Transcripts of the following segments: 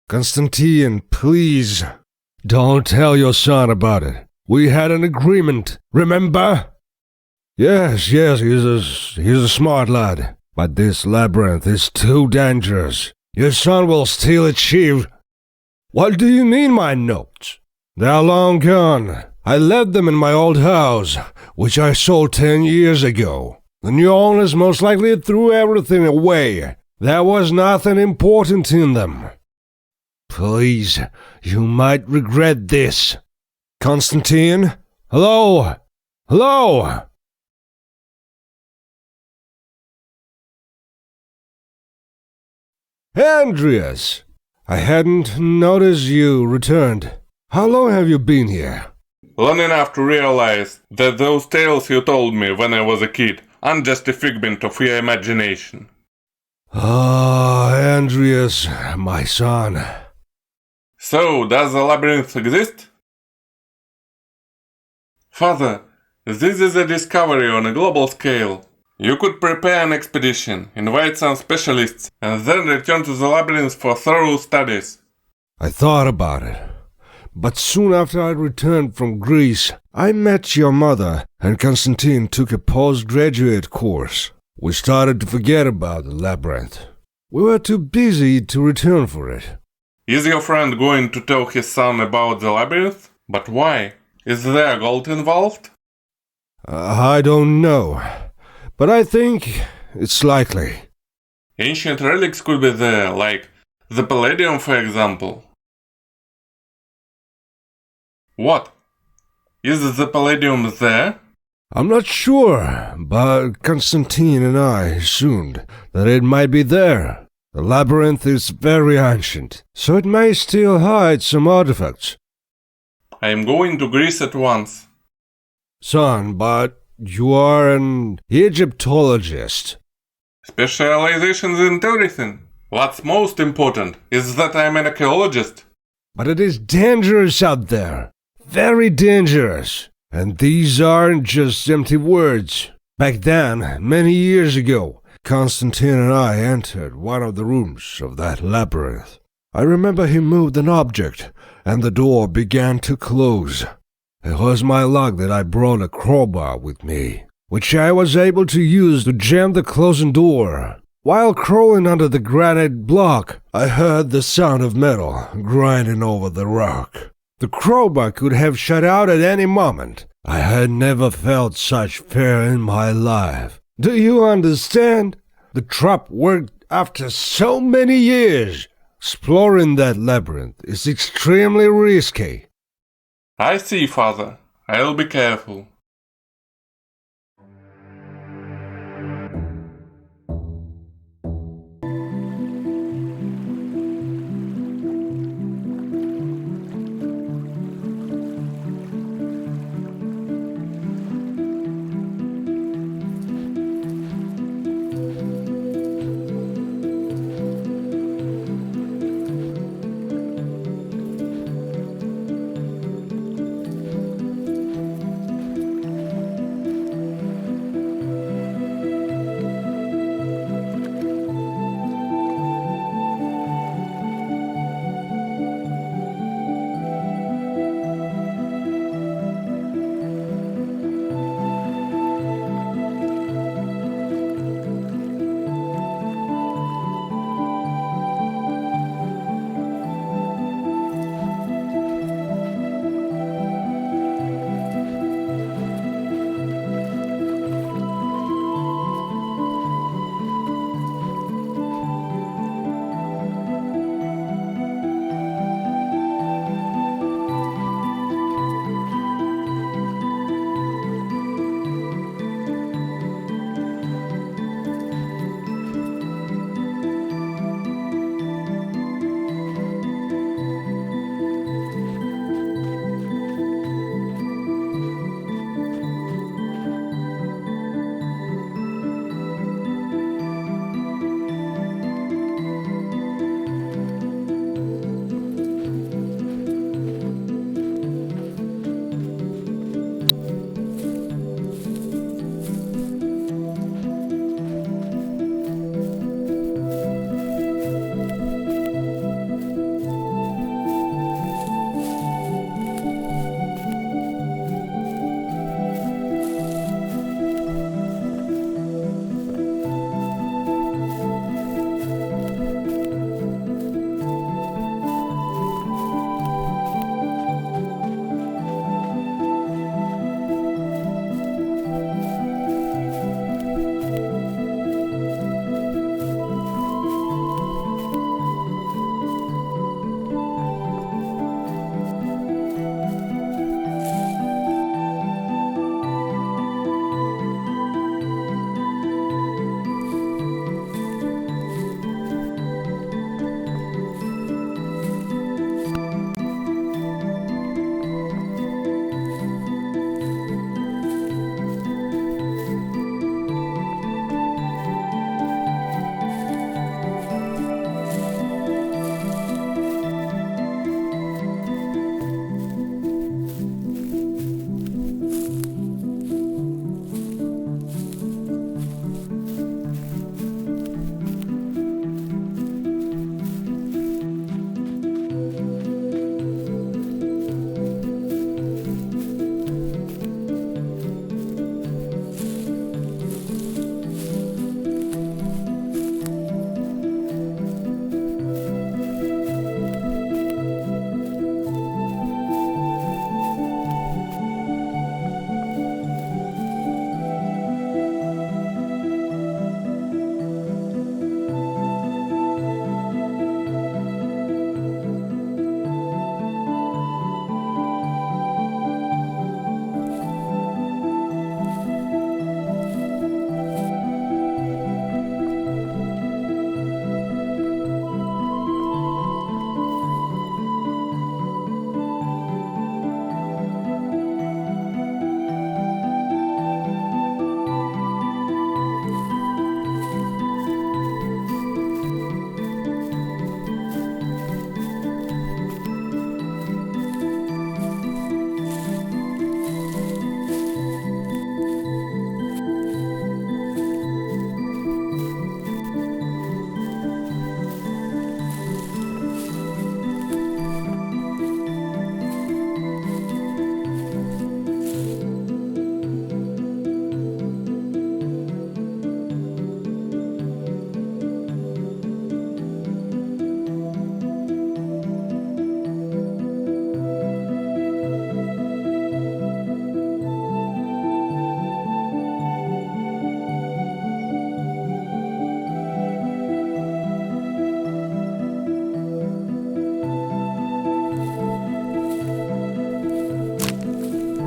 Constantine, please. Don't tell your son about it. We had an agreement, remember? Yes, he's a smart lad. But this labyrinth is too dangerous. Your son will still achieve. What do you mean, my notes? They're long gone. I left them in my old house, which I sold 10 years ago. The new owners most likely threw everything away. There was nothing important in them. Please, you might regret this. Constantine? Hello? Hello? Andreas! I hadn't noticed you returned. How long have you been here? Long enough to realize that those tales you told me when I was a kid aren't just a figment of your imagination. Ah, Andreas, my son. So, does the labyrinth exist? Father, this is a discovery on a global scale. You could prepare an expedition, invite some specialists, and then return to the labyrinth for thorough studies. I thought about it. But soon after I returned from Greece, I met your mother, and Constantine took a postgraduate course. We started to forget about the labyrinth. We were too busy to return for it. Is your friend going to tell his son about the labyrinth? But why? Is there gold involved? I don't know, but I think it's likely. Ancient relics could be there, like the Palladium, for example. What? Is the Palladium there? I'm not sure, but Constantine and I assumed that it might be there. The labyrinth is very ancient, so it may still hide some artifacts. I am going to Greece at once. Son, but you are an Egyptologist. Specializations in everything. What's most important is that I am an archaeologist. But it is dangerous out there. Very dangerous. And these aren't just empty words. Back then, many years ago, Constantine and I entered one of the rooms of that labyrinth. I remember he moved an object, and the door began to close. It was my luck that I brought a crowbar with me, which I was able to use to jam the closing door. While crawling under the granite block, I heard the sound of metal grinding over the rock. The crowbar could have shut out at any moment. I had never felt such fear in my life. Do you understand? The trap worked after so many years. Exploring that labyrinth is extremely risky. I see, Father. I'll be careful.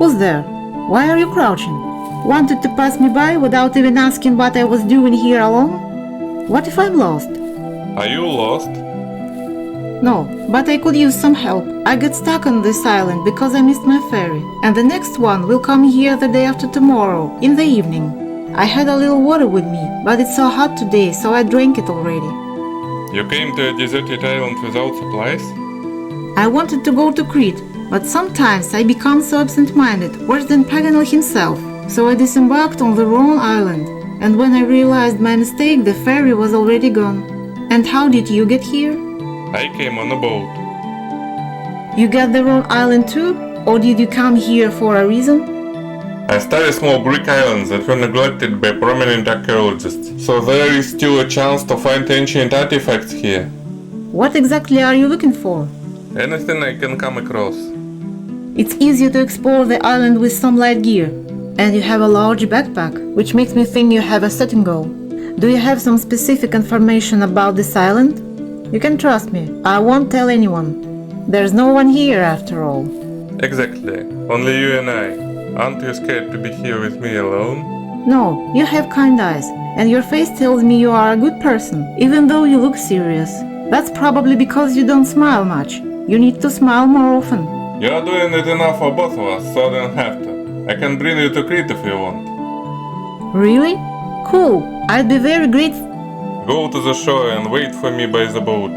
Who's there? Why are you crouching? Wanted to pass me by without even asking what I was doing here alone? What if I'm lost? Are you lost? No, but I could use some help. I got stuck on this island because I missed my ferry, and the next one will come here the day after tomorrow, in the evening. I had a little water with me, but it's so hot today, so I drank it already. You came to a deserted island without supplies? I wanted to go to Crete, but sometimes I become so absent-minded, worse than Paganel himself, so I disembarked on the wrong island, and when I realized my mistake, the ferry was already gone. And how did you get here? I came on a boat. You got the wrong island too? Or did you come here for a reason? I study small Greek islands that were neglected by prominent archaeologists, so there is still a chance to find ancient artifacts here. What exactly are you looking for? Anything I can come across. It's easier to explore the island with some light gear. And you have a large backpack, which makes me think you have a certain goal. Do you have some specific information about this island? You can trust me, I won't tell anyone. There's no one here after all. Exactly. Only you and I. Aren't you scared to be here with me alone? No, you have kind eyes, and your face tells me you are a good person, even though you look serious. That's probably because you don't smile much. You need to smile more often. You're doing it enough for both of us, so I don't have to. I can bring you to Crete if you want. Really? Cool. I'd be very grateful. Go to the shore and wait for me by the boat.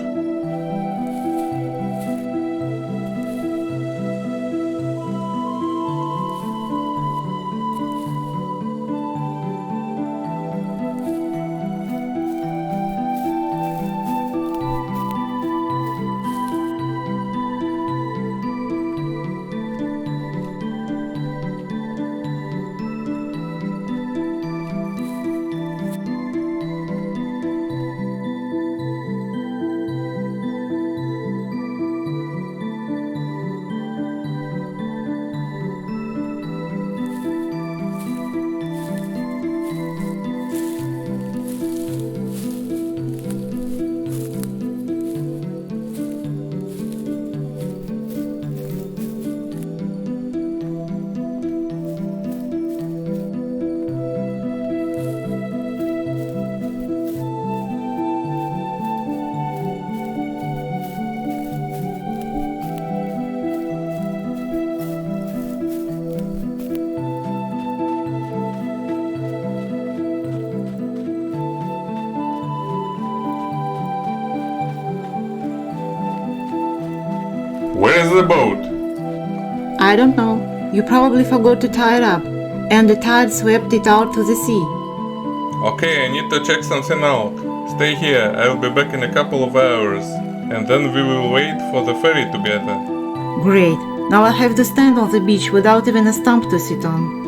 Where is the boat? I don't know. You probably forgot to tie it up, and the tide swept it out to the sea. Okay, I need to check something out. Stay here, I'll be back in a couple of hours. And then we will wait for the ferry together. Great. Now I'll have to stand on the beach without even a stump to sit on.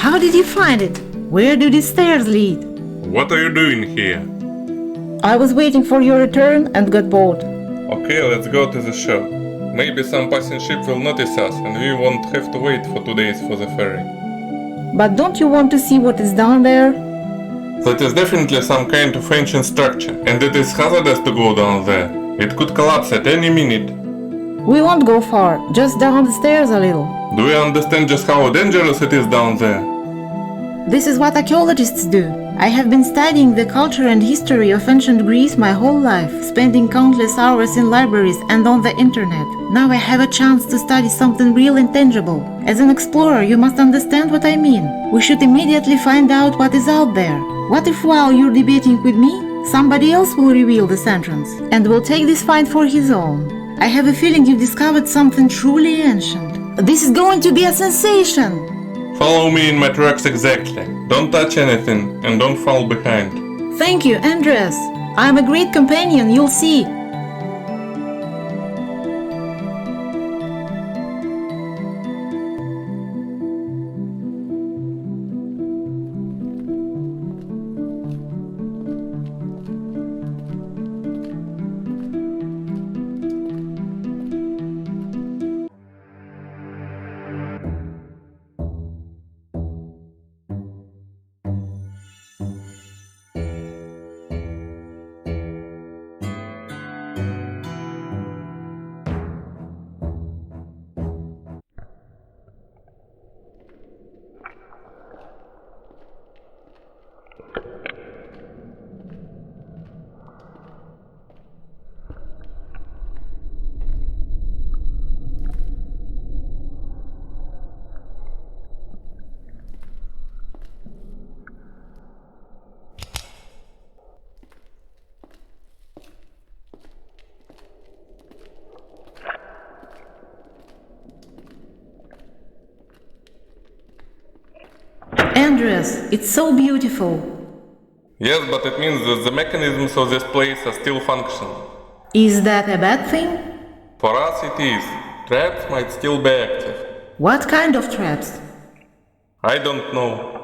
How did you find it? Where do these stairs lead? What are you doing here? I was waiting for your return and got bored. Okay, let's go to the shore. Maybe some passing ship will notice us and we won't have to wait for 2 days for the ferry. But don't you want to see what is down there? That is definitely some kind of ancient structure, and it is hazardous to go down there. It could collapse at any minute. We won't go far, just down the stairs a little. Do you understand just how dangerous it is down there? This is what archaeologists do. I have been studying the culture and history of ancient Greece my whole life, spending countless hours in libraries and on the internet. Now I have a chance to study something real and tangible. As an explorer, you must understand what I mean. We should immediately find out what is out there. What if while you're debating with me, somebody else will reveal this entrance and will take this find for his own? I have a feeling you've discovered something truly ancient. This is going to be a sensation! Follow me in my tracks exactly. Don't touch anything and don't fall behind. Thank you, Andreas. I'm a great companion, you'll see. Andreas, it's so beautiful. Yes, but it means that the mechanisms of this place are still functioning. Is that a bad thing? For us it is. Traps might still be active. What kind of traps? I don't know.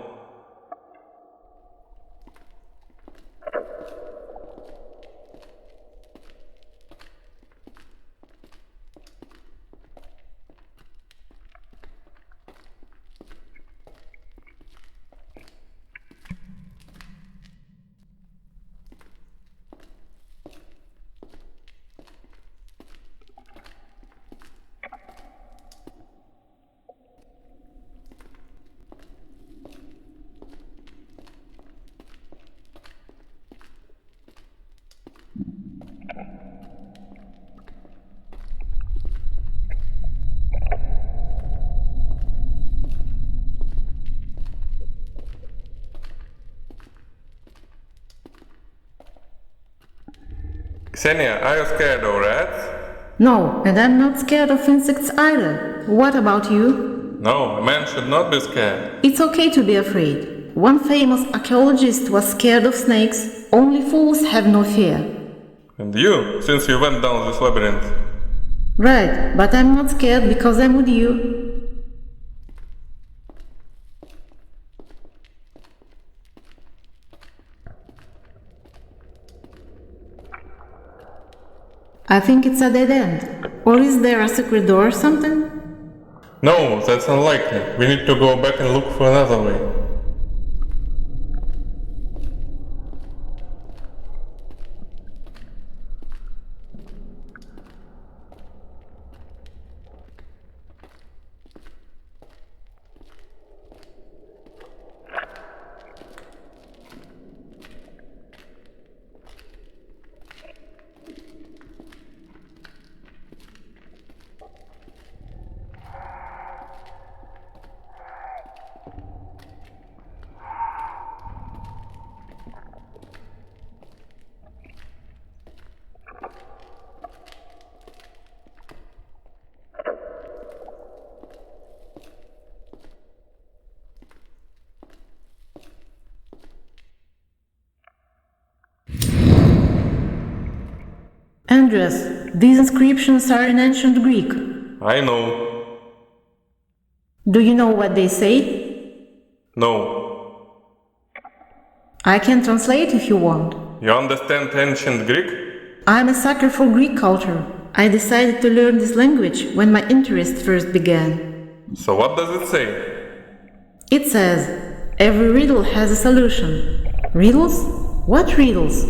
Xenia, are you scared of rats? No, and I'm not scared of insects either. What about you? No, a man should not be scared. It's okay to be afraid. One famous archaeologist was scared of snakes. Only fools have no fear. And you, since you went down this labyrinth? Right, but I'm not scared because I'm with you. I think it's a dead end. Or is there a secret door or something? No, that's unlikely. We need to go back and look for another way. Andreas, these inscriptions are in ancient Greek. I know. Do you know what they say? No. I can translate if you want. You understand ancient Greek? I'm a sucker for Greek culture. I decided to learn this language when my interest first began. So what does it say? It says, every riddle has a solution. Riddles? What riddles?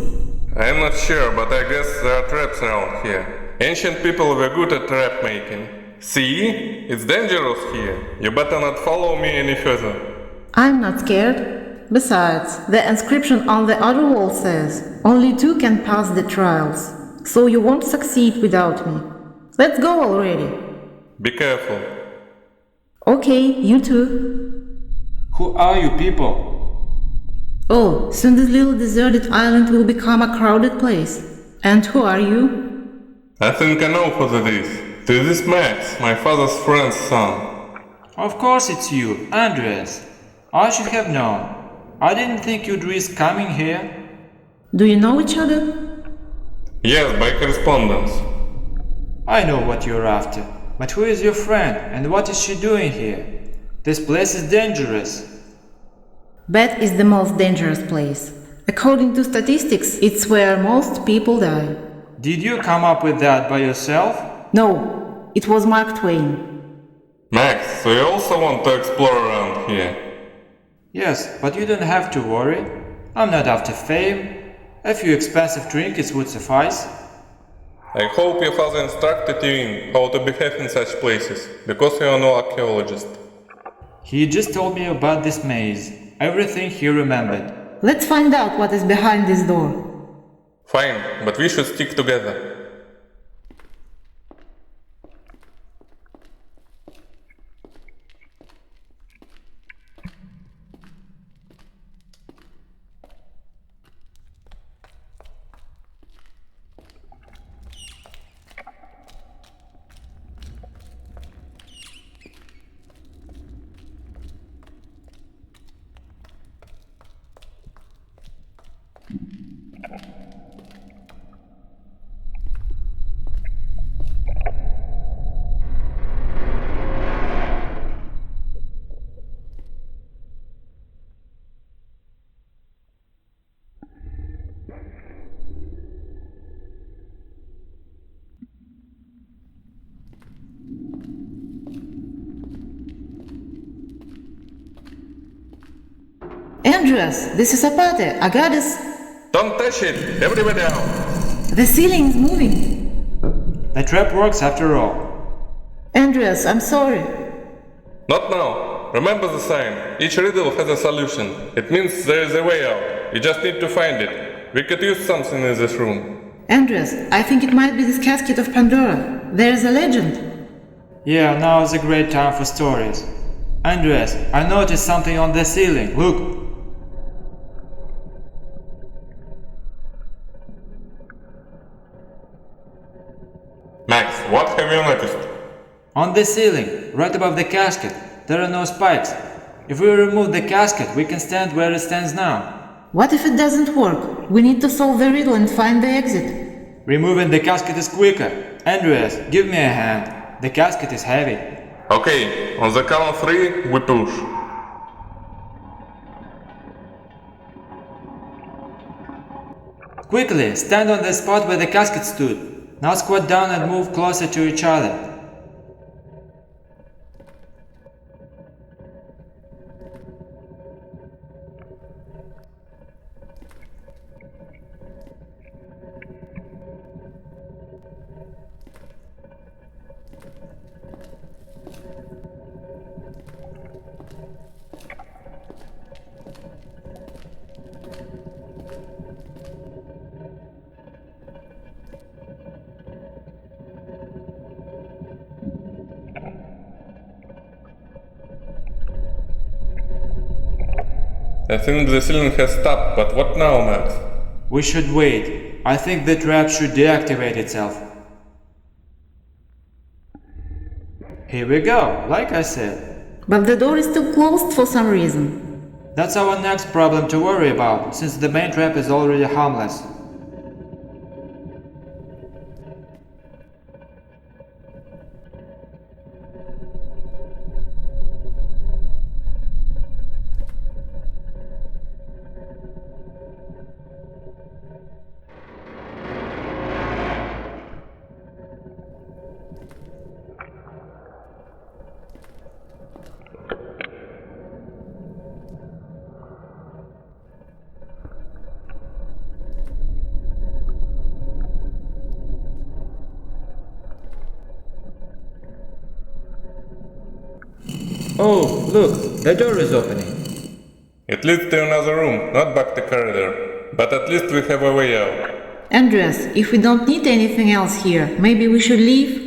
I'm not sure, but I guess there are traps around here. Ancient people were good at trap making. See? It's dangerous here. You better not follow me any further. I'm not scared. Besides, the inscription on the other wall says, only two can pass the trials. So you won't succeed without me. Let's go already. Be careful. Okay, you too. Who are you people? Oh, soon this little deserted island will become a crowded place. And who are you? I think I know who that is. This is Max, my father's friend's son. Of course it's you, Andreas. I should have known. I didn't think you'd risk coming here. Do you know each other? Yes, by correspondence. I know what you're after. But who is your friend and what is she doing here? This place is dangerous. Bed is the most dangerous place. According to statistics, it's where most people die. Did you come up with that by yourself? No, it was Mark Twain. Max, so you also want to explore around here? Yes, but you don't have to worry. I'm not after fame. A few expensive trinkets would suffice. I hope your father instructed you in how to behave in such places, because you are no archaeologist. He just told me about this maze. Everything he remembered. Let's find out what is behind this door. Fine, but we should stick together. Andreas, this is a party. I got this. Don't touch it! Everybody out! The ceiling is moving. The trap works after all. Andreas, I'm sorry. Not now. Remember the sign. Each riddle has a solution. It means there is a way out. You just need to find it. We could use something in this room. Andreas, I think it might be this casket of Pandora. There is a legend. Yeah, now is a great time for stories. Andreas, I noticed something on the ceiling. Look! Max, what have you noticed? On the ceiling, right above the casket, there are no spikes. If we remove the casket, we can stand where it stands now. What if it doesn't work? We need to solve the riddle and find the exit. Removing the casket is quicker. Andreas, give me a hand. The casket is heavy. Okay, on the count of 3, we push. Quickly, stand on the spot where the casket stood. Now squat down and move closer to each other. I think the ceiling has stopped, but what now, Max? We should wait. I think the trap should deactivate itself. Here we go, like I said. But the door is still closed for some reason. That's our next problem to worry about, since the main trap is already harmless. Oh, look, the door is opening. It leads to another room, not back to corridor. But at least we have a way out. Andreas, if we don't need anything else here, maybe we should leave?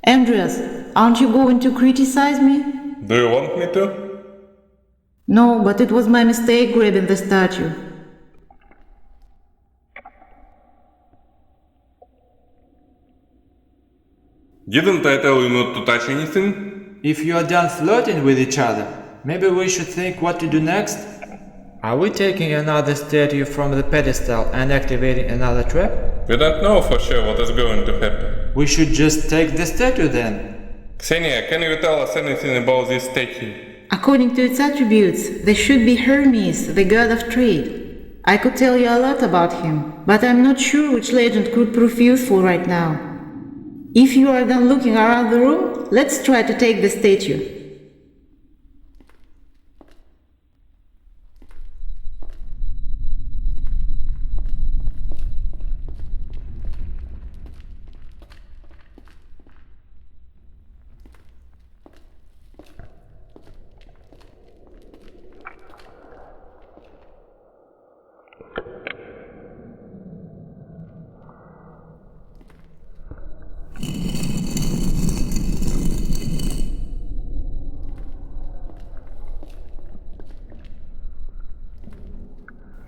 Andreas, aren't you going to criticize me? Do you want me to? No, but it was my mistake grabbing the statue. Didn't I tell you not to touch anything? If you are done flirting with each other, maybe we should think what to do next? Are we taking another statue from the pedestal and activating another trap? We don't know for sure what is going to happen. We should just take the statue then. Xenia, can you tell us anything about this statue? According to its attributes, there should be Hermes, the god of trade. I could tell you a lot about him, but I'm not sure which legend could prove useful right now. If you are done looking around the room, let's try to take the statue.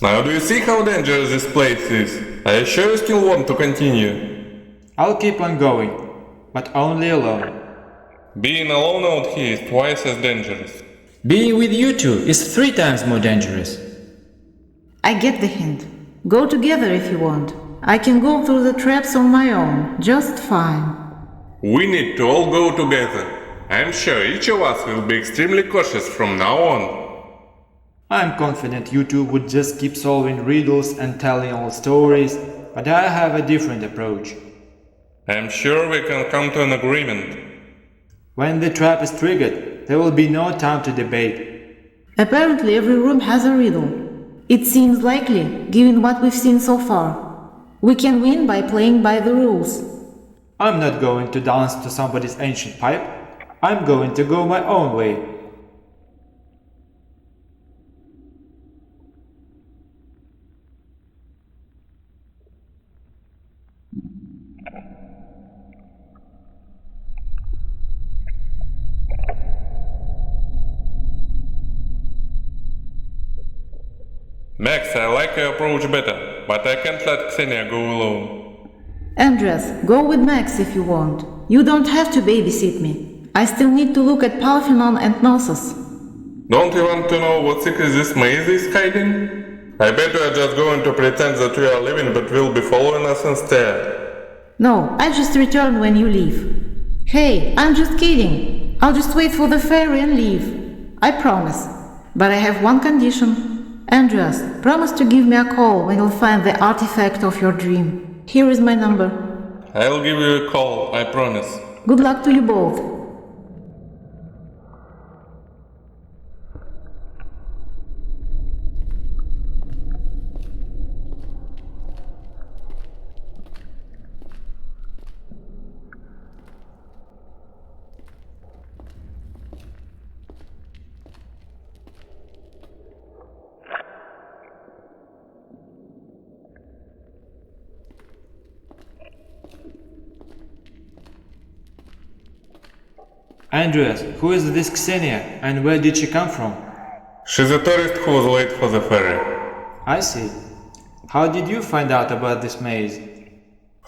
Now do you see how dangerous this place is? Are you sure you still want to continue? I'll keep on going, but only alone. Being alone out here is twice as dangerous. Being with you two is 3 times more dangerous. I get the hint. Go together if you want. I can go through the traps on my own, just fine. We need to all go together. I'm sure each of us will be extremely cautious from now on. I'm confident you two would just keep solving riddles and telling old stories, but I have a different approach. I'm sure we can come to an agreement. When the trap is triggered, there will be no time to debate. Apparently every room has a riddle. It seems likely, given what we've seen so far. We can win by playing by the rules. I'm not going to dance to somebody's ancient pipe. I'm going to go my own way. Max, I like your approach better, but I can't let Xenia go alone. Andreas, go with Max if you want. You don't have to babysit me. I still need to look at Parthenon and Knossos. Don't you want to know what secret this maze is hiding? I bet you are just going to pretend that we are leaving but will be following us instead. No, I just return when you leave. Hey, I'm just kidding. I'll just wait for the ferry and leave. I promise. But I have one condition. Andreas, promise to give me a call when you'll find the artifact of your dream. Here is my number. I'll give you a call, I promise. Good luck to you both. Andreas, who is this Xenia and where did she come from? She's a tourist who was late for the ferry. I see. How did you find out about this maze?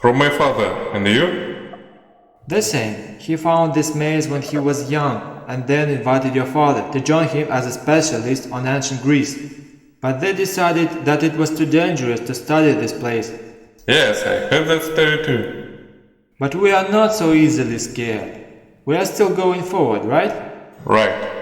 From my father, and you? The same. He found this maze when he was young and then invited your father to join him as a specialist on ancient Greece. But they decided that it was too dangerous to study this place. Yes, I heard that story too. But we are not so easily scared. We are still going forward, right? Right.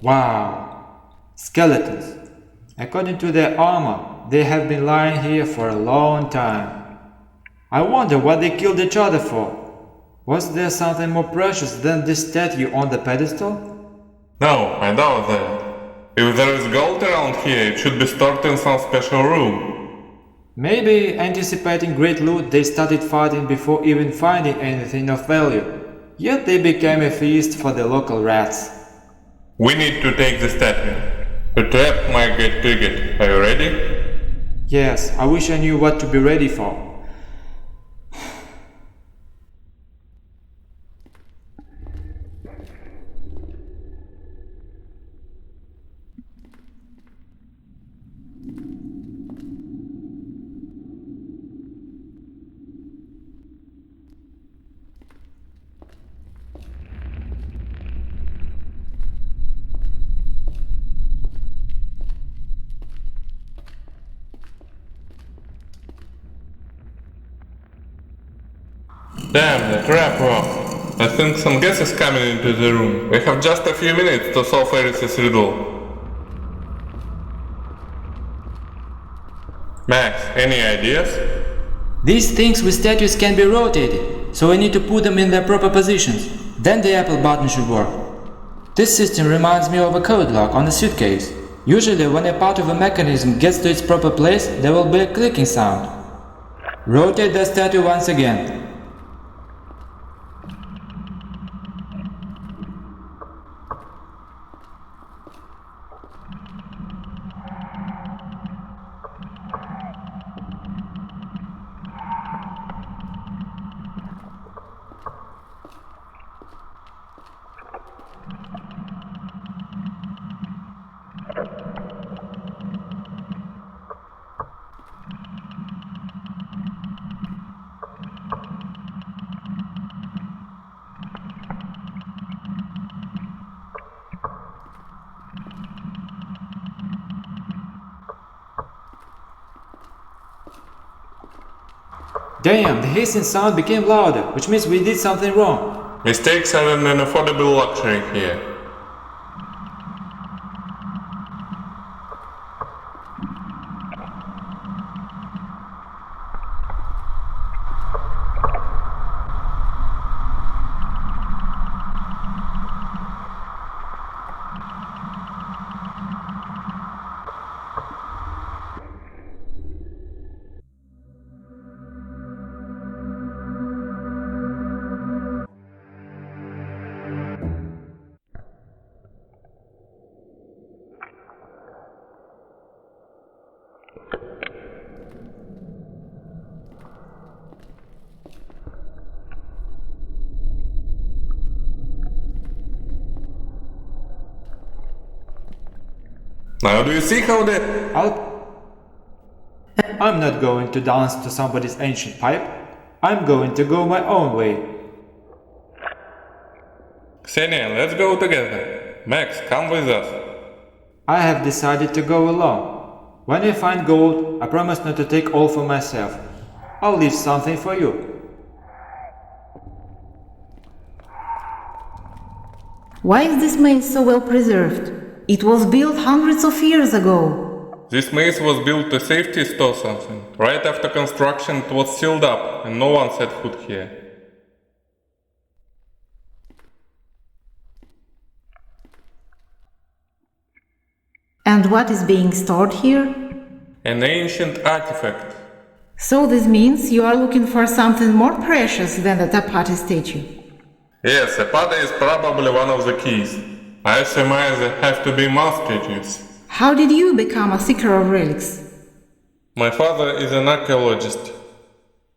Wow! Skeletons. According to their armor, they have been lying here for a long time. I wonder what they killed each other for. Was there something more precious than this statue on the pedestal? No, I doubt that. If there is gold around here, it should be stored in some special room. Maybe, anticipating great loot, they started fighting before even finding anything of value. Yet they became a feast for the local rats. We need to take the statue. The trap might get triggered. Are you ready? Yes, I wish I knew what to be ready for. Damn, the trap broke. I think some gas is coming into the room. We have just a few minutes to solve Eris's riddle. Max, any ideas? These things with statues can be rotated, so we need to put them in their proper positions. Then the Apple button should work. This system reminds me of a code lock on a suitcase. Usually when a part of a mechanism gets to its proper place, there will be a clicking sound. Rotate the statue once again. Damn, the hissing sound became louder, which means we did something wrong. Mistakes are an unaffordable luxury here. Now do you see how the... I'm not going to dance to somebody's ancient pipe. I'm going to go my own way. Ksenia, let's go together. Max, come with us. I have decided to go alone. When I find gold, I promise not to take all for myself. I'll leave something for you. Why is this maze so well preserved? It was built hundreds of years ago. This maze was built to safety store something. Right after construction it was sealed up and no one set foot here. And what is being stored here? An ancient artifact. So this means you are looking for something more precious than the Tapati statue. Yes, Apata is probably one of the keys. I surmise there have to be more statues. How did you become a seeker of relics? My father is an archaeologist.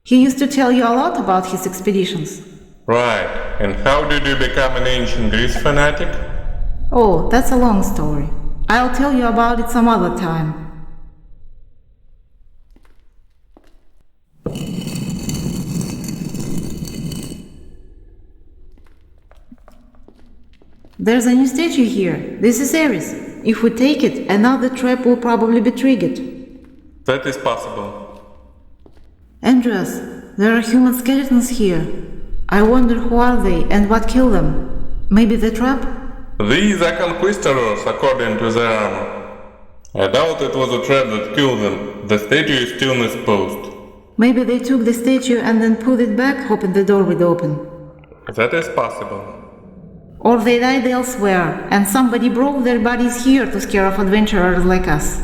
He used to tell you a lot about his expeditions. Right, and how did you become an ancient Greece fanatic? Oh, that's a long story. I'll tell you about it some other time. There's a new statue here. This is Ares. If we take it, another trap will probably be triggered. That is possible. Andreas, there are human skeletons here. I wonder who are they and what killed them. Maybe the trap? These are conquistadors, according to their armor. I doubt it was a trap that killed them. The statue is still misposed. Maybe they took the statue and then put it back, hoping the door would open. That is possible. Or they died elsewhere, and somebody brought their bodies here to scare off adventurers like us.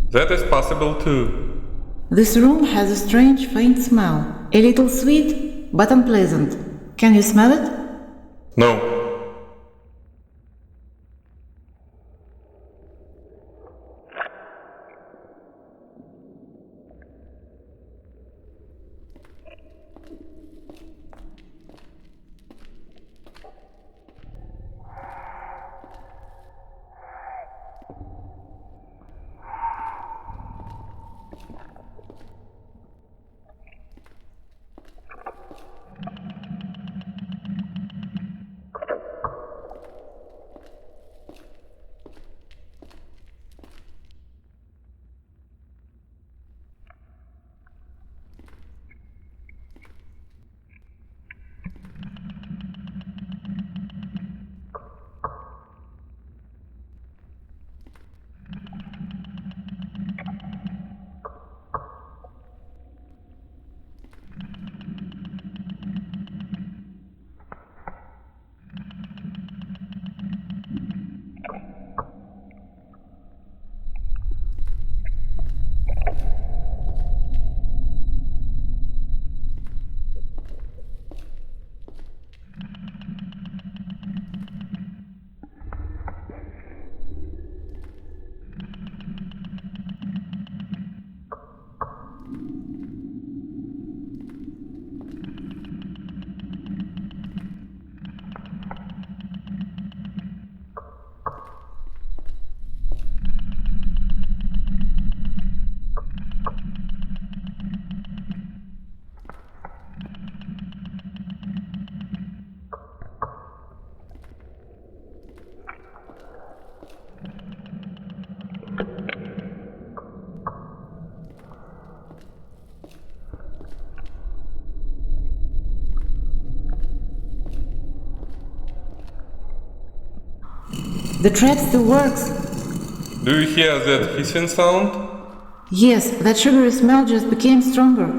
That is possible too. This room has a strange, faint smell. A little sweet, but unpleasant. Can you smell it? No. The trap still works. Do you hear that hissing sound? Yes, that sugary smell just became stronger.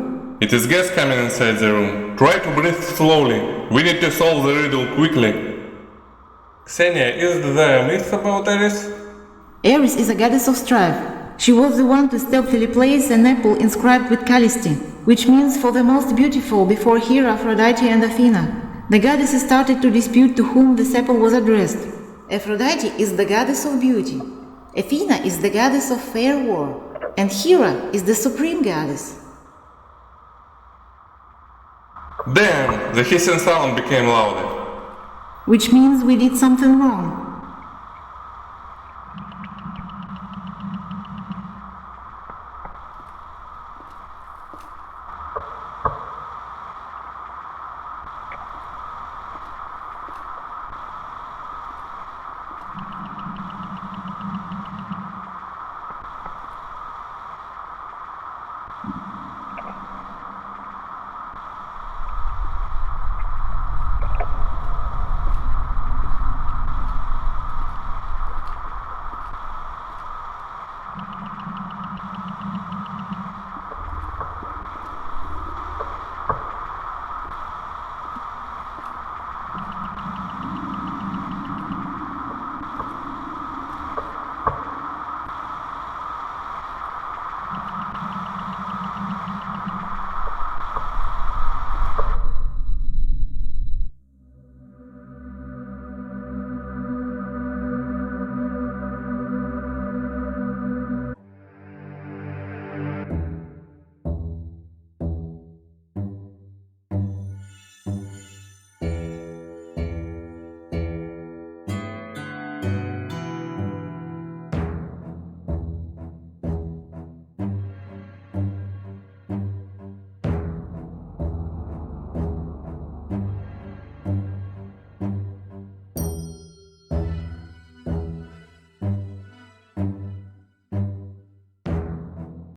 It is gas coming inside the room. Try to breathe slowly. We need to solve the riddle quickly. Ksenia, is there a myth about Ares? Ares is a goddess of strife. She was the one to stealthily place an apple inscribed with Callisti, which means for the most beautiful before Hera, Aphrodite and Athena. The goddesses started to dispute to whom this apple was addressed. Aphrodite is the goddess of beauty. Athena is the goddess of fair war. And Hera is the supreme goddess. Damn, the hissing sound became louder. Which means we did something wrong.